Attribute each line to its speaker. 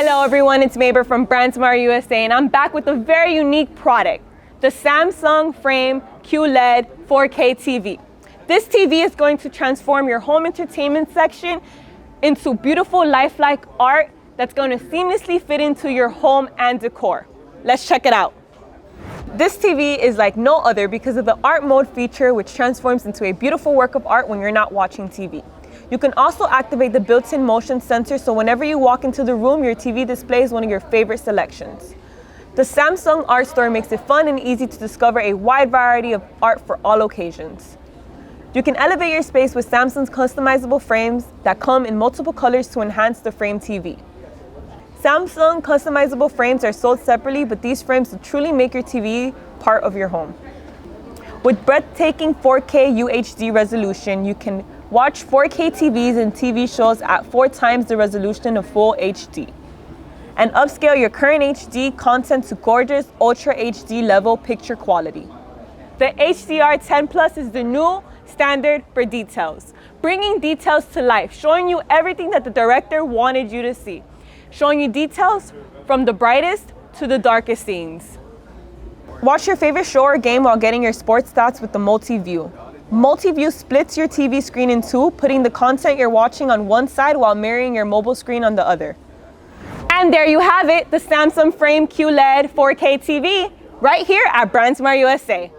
Speaker 1: Hello everyone, it's Maber from BrandsMart USA, and I'm back with a very unique product, the Samsung Frame QLED 4K TV. This TV is going to transform your home entertainment section into beautiful lifelike art that's going to seamlessly fit into your home and decor. Let's check it out. This TV is like no other because of the art mode feature, which transforms into a beautiful work of art when you're not watching TV. You can also activate the built-in motion sensor, so whenever you walk into the room, your TV displays one of your favorite selections. The Samsung Art Store makes it fun and easy to discover a wide variety of art for all occasions. You can elevate your space with Samsung's customizable frames that come in multiple colors to enhance the Frame TV. Samsung customizable frames are sold separately, but these frames will truly make your TV part of your home. With breathtaking 4K UHD resolution, you can watch 4K TVs and TV shows at 4 times the resolution of full HD, and upscale your current HD content to gorgeous Ultra HD level picture quality. The HDR10 Plus is the new standard for details, bringing details to life, showing you everything that the director wanted you to see, showing you details from the brightest to the darkest scenes. Watch your favorite show or game while getting your sports stats with the multi-view. Multi-view splits your TV screen in two, putting the content you're watching on one side while mirroring your mobile screen on the other. And there you have it, the Samsung Frame QLED 4K TV, right here at BrandsMart USA.